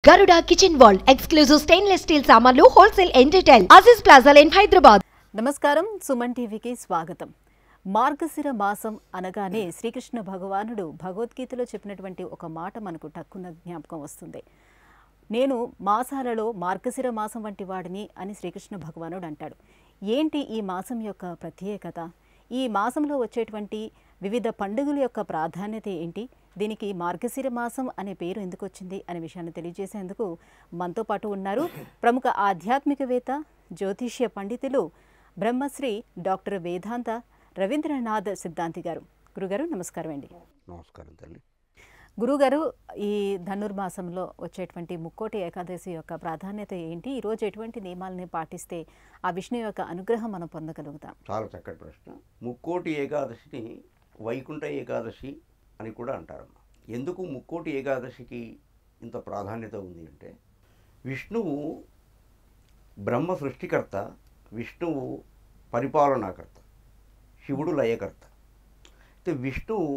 Garuda Kitchen World exclusive stainless steel సామాన్లు wholesale and retail Aziz Plaza in Hyderabad. నమస్కారం సుమన్ టీవీకి స్వాగతం. మార్గశిర మాసం అనగానే శ్రీకృష్ణ భగవానుడు భగవద్గీతలో చెప్పినటువంటి ఒక మాట మనకు టక్కున జ్ఞాపకం వస్తుంది. నేను మాసాలలో మార్గశిర మాసం వంటి వాడిని అని శ్రీకృష్ణ భగవానుడు అంటాడు. ఏంటి ఈ మాసం యొక్క ప్రత్యేకత? ఈ మాసంలో వచ్చేటువంటి వివిధ పండుగల యొక్క ప్రాధాన్యత ఏంటి? దీనికి మార్గశిర మాసం అనే పేరు ఎందుకు వచ్చింది అనే విషయాన్ని తెలియజేసేందుకు మనతో పాటు ఉన్నారు ప్రముఖ ఆధ్యాత్మికవేత్త, జ్యోతిష్య పండితులు, బ్రహ్మశ్రీ డాక్టర్ వేదాంత రవీంద్రనాథ్ సిద్ధాంతి గారు. గురుగారు నమస్కారం అండి. నమస్కారం తల్లి. గురుగారు, ఈ ధనుర్మాసంలో వచ్చేటువంటి ముక్కోటి ఏకాదశి యొక్క ప్రాధాన్యత ఏంటి? ఈరోజు ఎటువంటి నియమాలని పాటిస్తే ఆ విష్ణు యొక్క అనుగ్రహం మనం పొందగలుగుతాం? చాలా చక్కటి ప్రశ్న. ముక్కోటి ఏకాదశిని వైకుంఠ ఏకాదశి అని కూడా అంటారమ్మా. ఎందుకు ముక్కోటి ఏకాదశికి ఇంత ప్రాధాన్యత ఉంది అంటే, విష్ణువు బ్రహ్మ సృష్టికర్త, విష్ణువు పరిపాలనాకర్త, శివుడు లయకర్త. అయితే విష్ణువు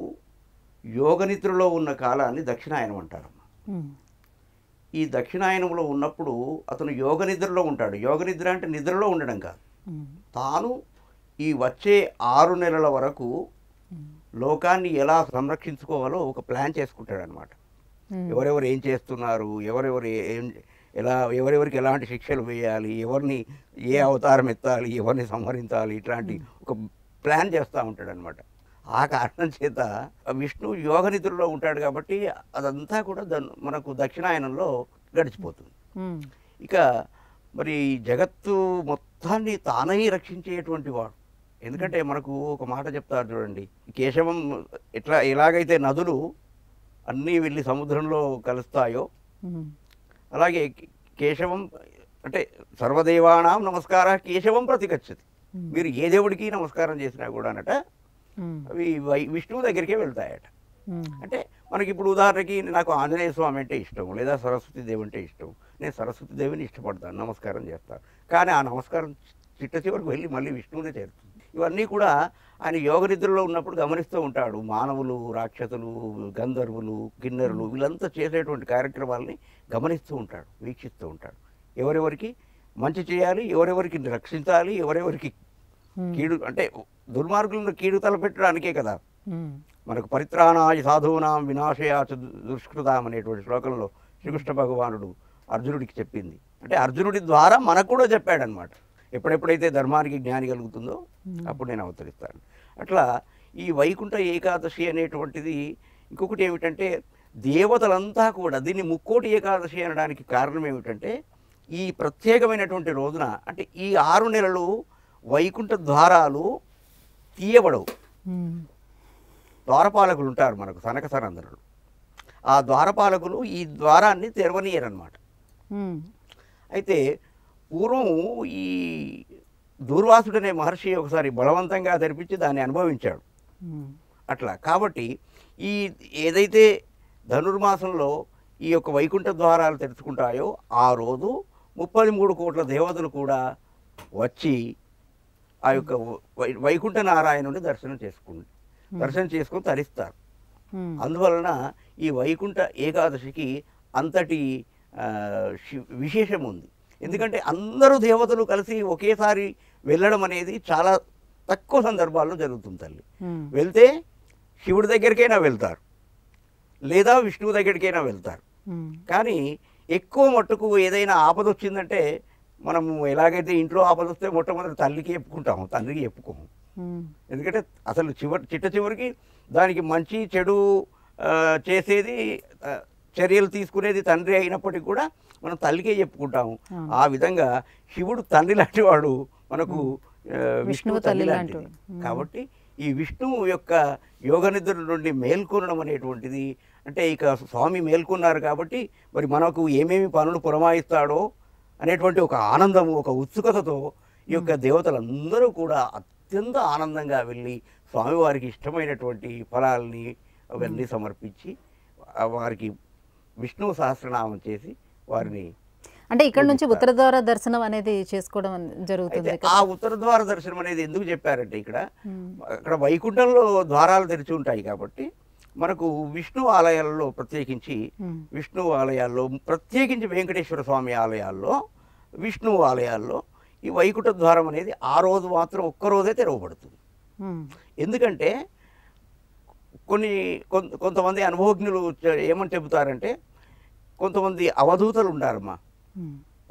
యోగనిద్రలో ఉన్న కాలాన్ని దక్షిణాయనం అంటారమ్మా. ఈ దక్షిణాయనంలో ఉన్నప్పుడు అతను యోగనిద్రలో ఉంటాడు. యోగనిద్ర అంటే నిద్రలో ఉండడం కాదు, తాను ఈ వచ్చే 6 నెలల వరకు లోకాన్ని ఎలా సంరక్షించుకోవాలో ఒక ప్లాన్ చేసుకుంటాడు అనమాట. ఎవరెవరు ఏం చేస్తున్నారు, ఎవరెవరు ఎవరెవరికి ఎలాంటి శిక్షలు వేయాలి, ఎవరిని ఏ అవతారం ఎత్తాలి, ఎవరిని సంహరించాలి, ఇట్లాంటి ఒక ప్లాన్ చేస్తూ ఉంటాడు అనమాట. ఆ కారణం చేత విష్ణు యోగ నిద్రలో ఉంటాడు కాబట్టి అదంతా కూడా మనకు దక్షిణాయనంలో గడిచిపోతుంది. ఇక మరి జగత్తు మొత్తాన్ని తానై రక్షించేటువంటి వాడు. ఎందుకంటే మనకు ఒక మాట చెప్తారు చూడండి, కేశవం ఎలాగైతే నదులు అన్నీ వెళ్ళి సముద్రంలో కలుస్తాయో, అలాగే కేశవం అంటే సర్వదేవానాం నమస్కార కేశవం ప్రతిగచ్చతి. మీరు ఏ దేవుడికి నమస్కారం చేసినా కూడా అనట అవి విష్ణువు దగ్గరికే వెళ్తాయట. అంటే మనకి ఇప్పుడు ఉదాహరణకి నాకు ఆంజనేయ స్వామి అంటే ఇష్టం, లేదా సరస్వతి దేవి అంటే ఇష్టం. నేను సరస్వతి దేవిని ఇష్టపడతాను, నమస్కారం చేస్తాను. కానీ ఆ నమస్కారం చిట్ట చివరికి వెళ్ళి మళ్ళీ విష్ణువునే చేరుతుంది. ఇవన్నీ కూడా ఆయన యోగ నిద్రలో ఉన్నప్పుడు గమనిస్తూ ఉంటాడు. మానవులు, రాక్షసులు, గంధర్వులు, కిన్నెరులు వీళ్ళంతా చేసేటువంటి కార్యక్రమాలని గమనిస్తూ ఉంటాడు, వీక్షిస్తూ ఉంటాడు. ఎవరెవరికి మంచి చేయాలి, ఎవరెవరికి రక్షించాలి, ఎవరెవరికి కీడు అంటే దుర్మార్గులను కీడు తలపెట్టడానికే కదా మనకు పరిత్రాణాయ సాధూనాం వినాశయాచ దుష్కృతాం అనేటువంటి శ్లోకంలో శ్రీకృష్ణ భగవానుడు అర్జునుడికి చెప్పింది. అంటే అర్జునుడి ద్వారా మనకు కూడా చెప్పాడనమాట. ఎప్పుడెప్పుడైతే ధర్మానికి జ్ఞాని కలుగుతుందో అప్పుడు నేను అవతరిస్తాను. అట్లా ఈ వైకుంఠ ఏకాదశి అనేటువంటిది ఇంకొకటి ఏమిటంటే, దేవతలంతా కూడా దీన్ని ముక్కోటి ఏకాదశి అనడానికి కారణం ఏమిటంటే, ఈ ప్రత్యేకమైనటువంటి రోజున అంటే ఈ 6 నెలలు వైకుంఠ ద్వారాలు తీయబడవు. ద్వారపాలకులు ఉంటారు మనకు, సనక సనందనులు. ఆ ద్వారపాలకులు ఈ ద్వారాన్ని తెరవనీయరన్నమాట. అయితే పూర్వం ఈ దూర్వాసుడనే మహర్షి ఒకసారి బలవంతంగా తెరిపించి దాన్ని అనుభవించాడు. అట్లా కాబట్టి ఈ ఏదైతే ధనుర్మాసంలో ఈ యొక్క వైకుంఠ ద్వారాలు తెరుచుకుంటాయో ఆ రోజు 33 కోట్ల దేవతలు కూడా వచ్చి ఆ యొక్క వైకుంఠ నారాయణుని దర్శనం చేసుకుని తరిస్తారు. అందువలన ఈ వైకుంఠ ఏకాదశికి అంతటి విశేషం ఉంది. ఎందుకంటే అందరూ దేవతలు కలిసి ఒకేసారి వెళ్ళడం అనేది చాలా తక్కువ సందర్భాల్లో జరుగుతుంది తల్లి. వెళ్తే శివుడి దగ్గరికైనా వెళ్తారు, లేదా విష్ణువు దగ్గరికైనా వెళ్తారు. కానీ ఎక్కువ మట్టుకు ఏదైనా ఆపద వచ్చిందంటే మనము ఎలాగైతే ఇంట్లో ఆపద వస్తే మొట్టమొదటి తల్లికి చెప్పుకుంటాము, తండ్రికి చెప్పుకోము. ఎందుకంటే అసలు చిట్ట చివరికి దానికి మంచి చెడు చేసేది, చర్యలు తీసుకునేది తండ్రి అయినప్పటికీ కూడా మనం తల్లికే చెప్పుకుంటాము. ఆ విధంగా శివుడు తండ్రి లాంటి వాడు, మనకు విష్ణువు తల్లి లాంటిది. కాబట్టి ఈ విష్ణువు యొక్క యోగ నిద్ర నుండి మేల్కొనడం అనేటువంటిది, అంటే ఇక స్వామి మేల్కొన్నారు కాబట్టి మరి మనకు ఏమేమి పనులు పురమాయిస్తాడో అనేటువంటి ఒక ఆనందము, ఒక ఉత్సుకతతో ఈ యొక్క దేవతలందరూ కూడా అత్యంత ఆనందంగా వెళ్ళి స్వామివారికి ఇష్టమైనటువంటి ఫలాల్ని అవన్నీ సమర్పించి వారికి విష్ణు సహస్రనామం చేసి వారిని, అంటే ఇక్కడ నుంచి ఉత్తర ద్వార దర్శనం అనేది చేసుకోవడం జరుగుతుంది. ఆ ఉత్తర ద్వార దర్శనం అనేది ఎందుకు చెప్పారంటే, అక్కడ వైకుంఠంలో ద్వారాలు తెరిచి ఉంటాయి కాబట్టి మనకు విష్ణు ఆలయాల్లో ప్రత్యేకించి విష్ణు ఆలయాల్లో ప్రత్యేకించి వెంకటేశ్వర స్వామి ఆలయాల్లో విష్ణు ఆలయాల్లో ఈ వైకుంఠ ద్వారం అనేది ఆ రోజు మాత్రం ఒక్కరోజే తెరవబడుతుంది. ఎందుకంటే కొంతమంది అనుభవజ్ఞులు ఏమని చెబుతారంటే, కొంతమంది అవధూతలు ఉంటారమ్మా.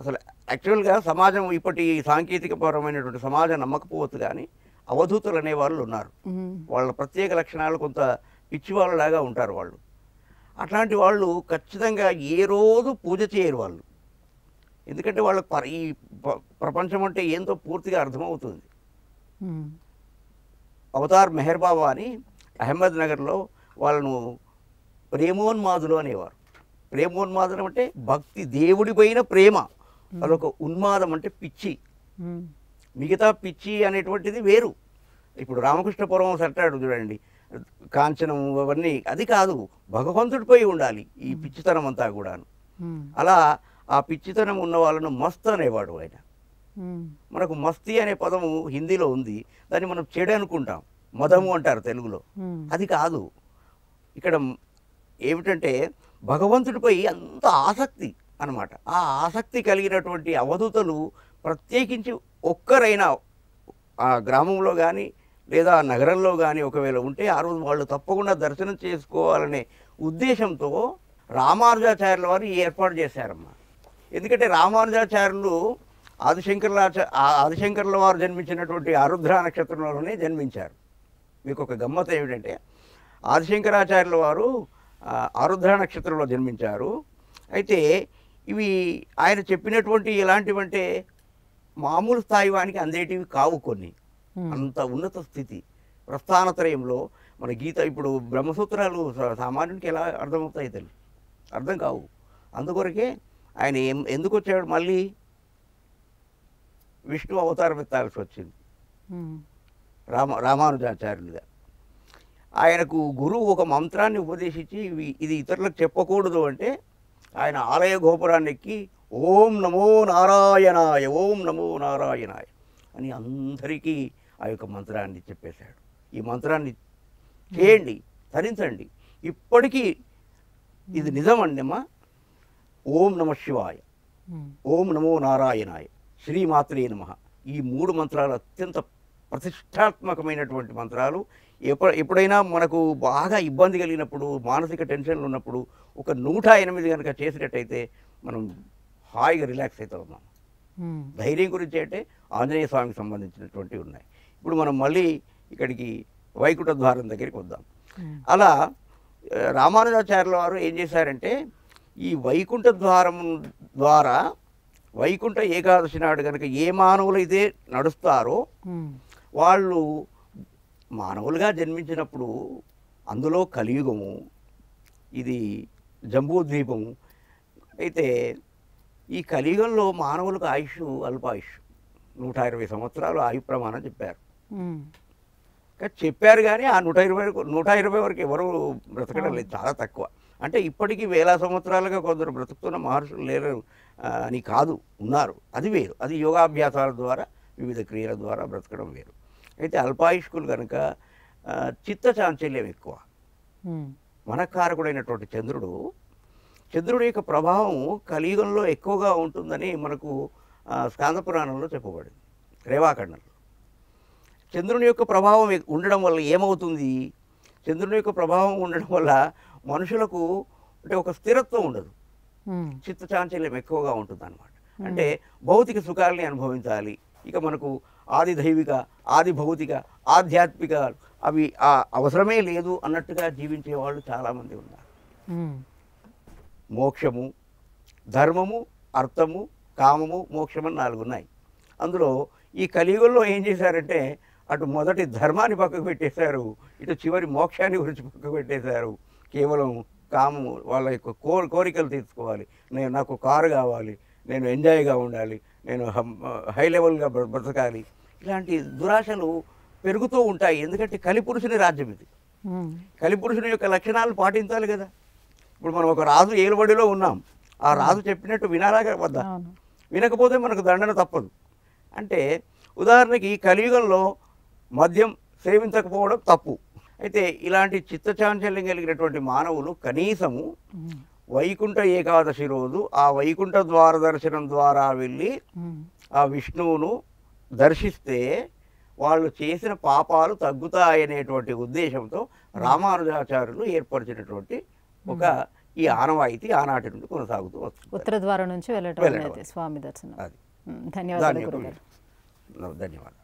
అసలు యాక్చువల్గా సమాజం ఇప్పటి సాంకేతికపరమైనటువంటి సమాజం నమ్మకపోవచ్చు, కానీ అవధూతలు అనే వాళ్ళు ఉన్నారు. వాళ్ళ ప్రత్యేక లక్షణాలు కొంత పిచ్చివాళ్ళలాగా ఉంటారు వాళ్ళు. అట్లాంటి వాళ్ళు ఖచ్చితంగా ఏ రోజు పూజ చేయరు వాళ్ళు. ఎందుకంటే వాళ్ళకి ఈ ప్రపంచం అంటే ఏంతో పూర్తిగా అర్థమవుతుంది. అవతార్ మెహర్ బాబా అని అహ్మద్ నగర్లో వాళ్ళను ప్రేమోన్మాదులు అనేవారు. ప్రేమోన్మాదం అంటే భక్తి, దేవుడి పైన ప్రేమ. అదొక ఉన్మాదం అంటే పిచ్చి. మిగతా పిచ్చి అనేటువంటిది వేరు. ఇప్పుడు రామకృష్ణ పరమహంస అంటాడు చూడండి, కాంచనం అవన్నీ, అది కాదు, భగవంతుడిపై ఉండాలి ఈ పిచ్చితనం అంతా కూడాను. అలా ఆ పిచ్చితనం ఉన్న వాళ్ళను మస్త్ అనేవాడు ఆయన. మనకు మస్తీ అనే పదము హిందీలో ఉంది, దాన్ని మనం చెడు అనుకుంటాం, మదము అంటారు తెలుగులో. అది కాదు. ఇక్కడ ఏమిటంటే భగవంతుడిపై అంత ఆసక్తి అన్నమాట. ఆ ఆసక్తి కలిగినటువంటి అవధూతలు ప్రత్యేకించి ఒక్కరైనా ఆ గ్రామంలో కానీ లేదా నగరంలో కానీ ఒకవేళ ఉంటే ఆ రోజు వాళ్ళు తప్పకుండా దర్శనం చేసుకోవాలనే ఉద్దేశంతో రామానుజాచార్యుల వారు ఏర్పాటు చేశారమ్మా. ఎందుకంటే రామానుజాచార్యులు ఆదిశంకర్ల వారు జన్మించినటువంటి ఆరుద్ర నక్షత్రంలోనే జన్మించారు. మీకు ఒక గమ్మత్ ఏమిటంటే, ఆదిశంకరాచార్యుల వారు ఆరుద్ర నక్షత్రంలో జన్మించారు. అయితే ఇవి ఆయన చెప్పినటువంటి ఎలాంటివంటే మామూలు స్థాయి వానికి అందేటివి కావు కొన్ని. అంత ఉన్నత స్థితి ప్రస్థానత్రయంలో మన గీత, ఇప్పుడు బ్రహ్మసూత్రాలు సామాన్యునికి ఎలా అర్థమవుతాయి తల్లి? అర్థం కావు. అందుకొరకే ఆయన ఎందుకు వచ్చాడు, మళ్ళీ విష్ణు అవతారం ఎత్తాల్సి వచ్చింది రామానుజాచార్యులుగా. ఆయనకు గురువు ఒక మంత్రాన్ని ఉపదేశించి ఇది ఇతరులకు చెప్పకూడదు అంటే ఆయన ఆలయ గోపురాన్ని ఎక్కి ఓం నమో నారాయణాయ, ఓం నమో నారాయణాయ అని అందరికీ ఆ యొక్క మంత్రాన్ని చెప్పేశాడు. ఈ మంత్రాన్ని చేయండి, ధరించండి, ఇప్పటికీ ఇది నిజమండి అమ్మా. ఓం నమ శివాయ, ఓం నమో నారాయణాయ, శ్రీమాత్రే నమః. ఈ 3 మంత్రాలు అత్యంత ప్రతిష్టాత్మకమైనటువంటి మంత్రాలు. ఎప్పుడైనా మనకు బాగా ఇబ్బంది కలిగినప్పుడు, మానసిక టెన్షన్లు ఉన్నప్పుడు ఒక 108 కనుక చేసినట్టయితే మనం హాయిగా రిలాక్స్ అవుతాం. ధైర్యం గురించి అంటే ఆంజనేయ స్వామికి సంబంధించినటువంటివి ఉన్నాయి. ఇప్పుడు మనం మళ్ళీ ఇక్కడికి వైకుంఠ ద్వారం దగ్గరికి వద్దాం. అలా రామానుజాచార్యుల వారు ఏం చేశారంటే, ఈ వైకుంఠ ద్వారం ద్వారా వైకుంఠ ఏకాదశి నాడు కనుక ఏ మానవులైతే నడుస్తారో వాళ్ళు మానవులుగా జన్మించినప్పుడు, అందులో కలియుగము, ఇది జంబూద్వీపము. అయితే ఈ కలియుగంలో మానవులకు ఆయుష్ అల్పాయుష్, 120 సంవత్సరాలు ఆయు ప్రమాణం చెప్పారు. చెప్పారు కానీ ఆ 120 వరకు ఎవరు బ్రతకడం లేదు, చాలా తక్కువ. అంటే ఇప్పటికీ వేల సంవత్సరాలుగా కొందరు బ్రతుకుతున్న మహర్షులు లేరు అని కాదు, ఉన్నారు. అది వేరు. అది యోగాభ్యాసాల ద్వారా, వివిధ క్రియల ద్వారా బ్రతకడం వేరు. అయితే అల్పాయుష్కులు కనుక చిత్త చాంచల్యం ఎక్కువ. మనకారకుడైనటువంటి చంద్రుడి యొక్క ప్రభావం కలియుగంలో ఎక్కువగా ఉంటుందని మనకు స్కాంద పురాణంలో చెప్పబడింది, రేవాఖండంలో. చంద్రుని యొక్క ప్రభావం ఉండడం వల్ల ఏమవుతుంది? చంద్రుని యొక్క ప్రభావం ఉండడం వల్ల మనుషులకు అంటే ఒక స్థిరత్వం ఉండదు, చిత్త చాంచల్యం ఎక్కువగా ఉంటుంది అన్నమాట. అంటే భౌతిక సుఖాలని అనుభవించాలి, ఇక మనకు ఆది దైవిక, ఆది భౌతిక, ఆధ్యాత్మిక అవి అవసరమే లేదు అన్నట్టుగా జీవించే వాళ్ళు చాలామంది ఉన్నారు. మోక్షము, ధర్మము, అర్థము, కామము, మోక్షము అని 4 ఉన్నాయి. అందులో ఈ కలియుగంలో ఏం చేశారంటే, అటు మొదటి ధర్మాన్ని పక్కకు పెట్టేశారు, ఇటు చివరి మోక్షాన్ని గురించి పక్కకు పెట్టేశారు. కేవలం కామము, వాళ్ళ యొక్క కోరికలు తీర్చుకోవాలి, నాకు కారు కావాలి, నేను ఎంజాయ్గా ఉండాలి, నేను హై లెవెల్గా బ్రతకాలి, ఇలాంటి దురాశలు పెరుగుతూ ఉంటాయి. ఎందుకంటే కలిపురుషుని రాజ్యం ఇది. కలిపురుషుని యొక్క లక్షణాలు పాటించాలి కదా. ఇప్పుడు మనం ఒక రాజు ఏలుబడిలో ఉన్నాం, ఆ రాజు చెప్పినట్టు వినాలాగా వద్దా? వినకపోతే మనకు దండన తప్పదు. అంటే ఉదాహరణకి కలియుగంలో మద్యం సేవించకపోవడం తప్పు. అయితే ఇలాంటి చిత్తచాంచల్యం కలిగినటువంటి మానవులు కనీసము వైకుంఠ ఏకాదశి రోజు ఆ వైకుంఠ ద్వార దర్శనం ద్వారా వెళ్ళి ఆ విష్ణువును దర్శిస్తే వాళ్ళు చేసిన పాపాలు తగ్గుతాయనేటువంటి ఉద్దేశంతో రామానుజాచార్యులు ఏర్పరిచినటువంటి ఒక ఈ ఆనవాయితీ ఆనాటి నుండి కొనసాగుతూ వస్తుంది. ఉత్తర ద్వారం నుంచి వెళ్ళటం అనేది స్వామి దర్శనం. అది ధన్యవాదాలు గురుగారు. ధన్యవాదాలు.